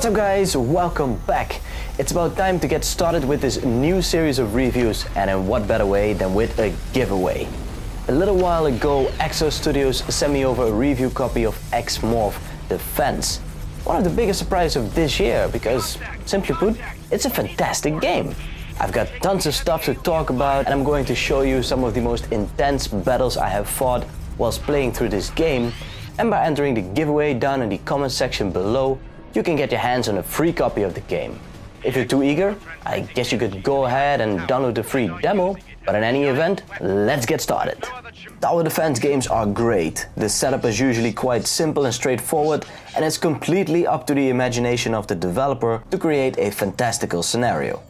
What's up guys, welcome back. It's about time to get started with this new series of reviews, and in what better way than with a giveaway. A little while ago, EXOR Studios sent me over a review copy of X-Morph, The Fence. One of the biggest surprises of this year because, simply put, it's a fantastic game. I've got tons of stuff to talk about and I'm going to show you some of the most intense battles I have fought whilst playing through this game, and by entering the giveaway down in the comment section below, you can get your hands on a free copy of the game. If you're too eager, I guess you could go ahead and download the free demo, but in any event, let's get started. Tower defense games are great. The setup is usually quite simple and straightforward, and it's completely up to the imagination of the developer to create a fantastical scenario.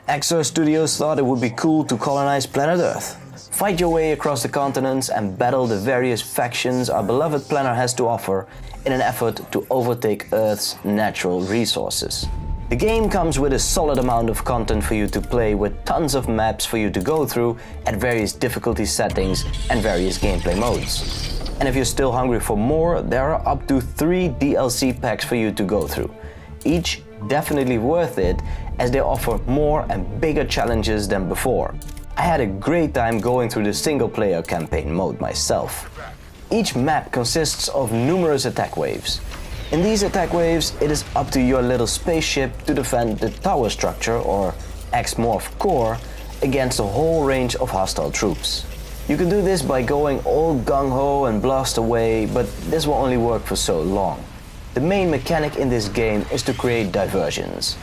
EXOR Studios thought it would be cool to colonize planet Earth. Fight your way across the continents and battle the various factions our beloved planet has to offer in an effort to overtake Earth's natural resources. The game comes with a solid amount of content for you to play, with tons of maps for you to go through at various difficulty settings and various gameplay modes. And if you're still hungry for more, there are up to 3 DLC packs for you to go through. Each definitely worth it, as they offer more and bigger challenges than before. I had a great time going through the single player campaign mode myself. Each map consists of numerous attack waves. In these attack waves, it is up to your little spaceship to defend the tower structure, or X-Morph core, against a whole range of hostile troops. You can do this by going all gung-ho and blast away, but this will only work for so long. The main mechanic in this game is to create diversions.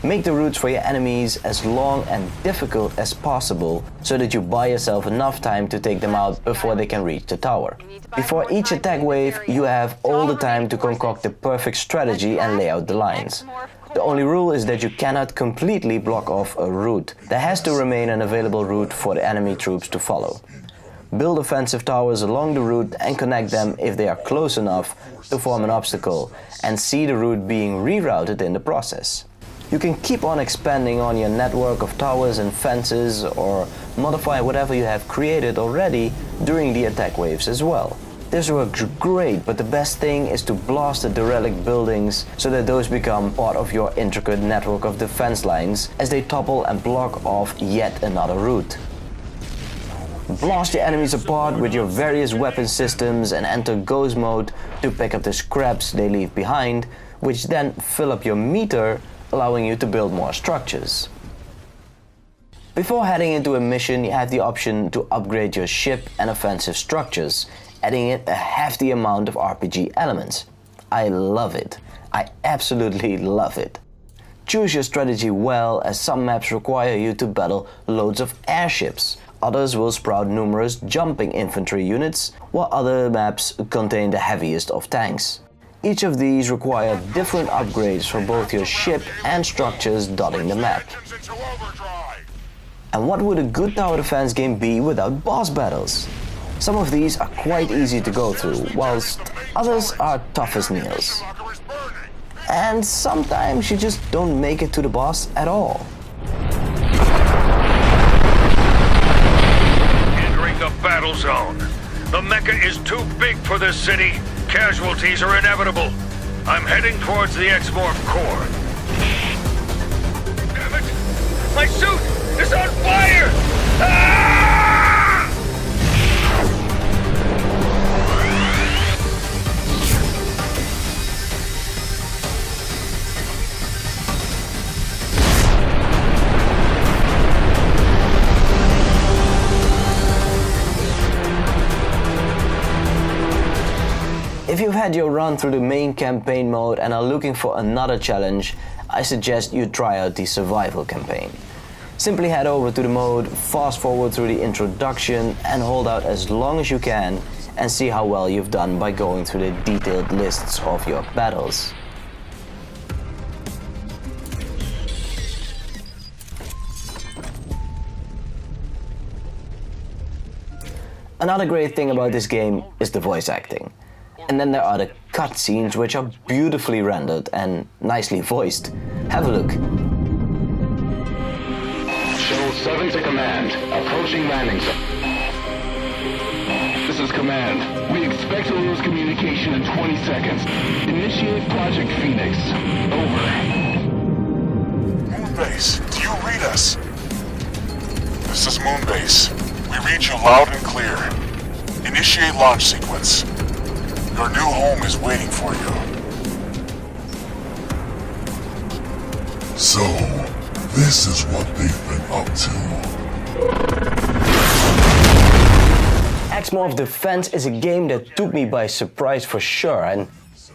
Make the routes for your enemies as long and difficult as possible so that you buy yourself enough time to take them out before they can reach the tower. Before each attack wave, you have all the time to concoct the perfect strategy and lay out the lines. The only rule is that you cannot completely block off a route. There has to remain an available route for the enemy troops to follow. Build offensive towers along the route and connect them if they are close enough to form an obstacle, and see the route being rerouted in the process. You can keep on expanding on your network of towers and fences, or modify whatever you have created already during the attack waves as well. This works great, but the best thing is to blast the derelict buildings so that those become part of your intricate network of defense lines as they topple and block off yet another route. Blast your enemies apart with your various weapon systems and enter ghost mode to pick up the scraps they leave behind, which then fill up your meter, allowing you to build more structures. Before heading into a mission, you have the option to upgrade your ship and offensive structures, adding in a hefty amount of RPG elements. I love it. I absolutely love it. Choose your strategy well, as some maps require you to battle loads of airships. Others will sprout numerous jumping infantry units, while other maps contain the heaviest of tanks. Each of these require different upgrades for both your ship and structures dotting the map. And what would a good tower defense game be without boss battles? Some of these are quite easy to go through, whilst others are tough as nails. And sometimes you just don't make it to the boss at all. Entering the battle zone. The Mecca is too big for this city. Casualties are inevitable. I'm heading towards the X-Morph core. Damn it! My suit is on fire! Ah! If you've had your run through the main campaign mode and are looking for another challenge, I suggest you try out the survival campaign. Simply head over to the mode, fast forward through the introduction and hold out as long as you can, and see how well you've done by going through the detailed lists of your battles. Another great thing about this game is the voice acting. And then there are the cutscenes, which are beautifully rendered and nicely voiced. Have a look. Shuttle 7 to command. Approaching landing zone. This is command. We Expect to lose communication in 20 seconds. Initiate Project Phoenix. Over. Moonbase, do you read us? This is Moonbase. We read you loud and clear. Initiate launch sequence. Your new home is waiting for you. So, this is what they've been up to. X-Morph Defense is a game that took me by surprise for sure, and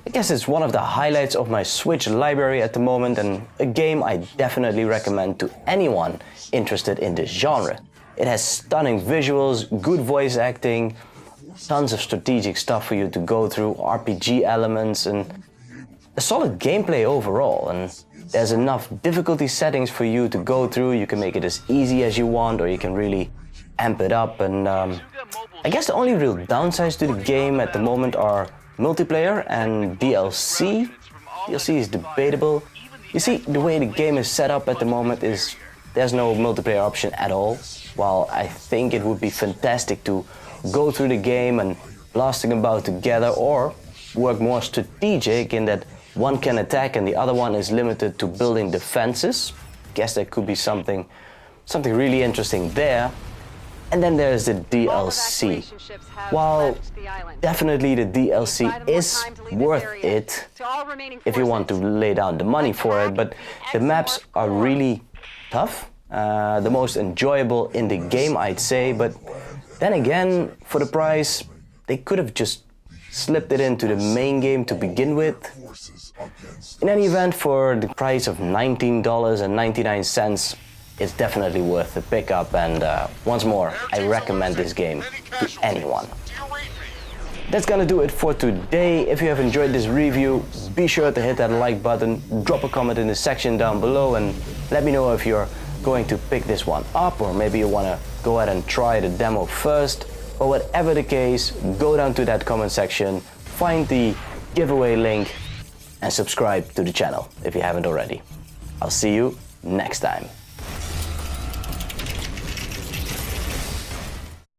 I guess it's one of the highlights of my Switch library at the moment, and a game I definitely recommend to anyone interested in this genre. It has stunning visuals, good voice acting, tons of strategic stuff for you to go through, RPG elements, and a solid gameplay overall. And there's enough difficulty settings for you to go through. You can make it as easy as you want, or you can really amp it up. And I guess the only real downsides to the game at the moment are multiplayer and DLC. DLC is debatable. You see, the way the game is set up at the moment is there's no multiplayer option at all. While I think it would be fantastic to go through the game and blasting about together, or work more strategic in that one can attack and the other one is limited to building defenses. Guess there could be something really interesting there. And then there's the DLC. While definitely the DLC is worth it if you want to lay down the money for it, but the maps are really tough. The most enjoyable in the game, I'd say, but then again, for the price, they could have just slipped it into the main game to begin with. In any event, for the price of $19.99, it's definitely worth the pickup, and once more, I recommend this game to anyone. That's gonna do it for today. If you have enjoyed this review, be sure to hit that like button, drop a comment in the section down below, and let me know if you're going to pick this one up, or maybe you want to go ahead and try the demo first. Or whatever the case, go down to that comment section, find the giveaway link, and subscribe to the channel if you haven't already. I'll see you next time.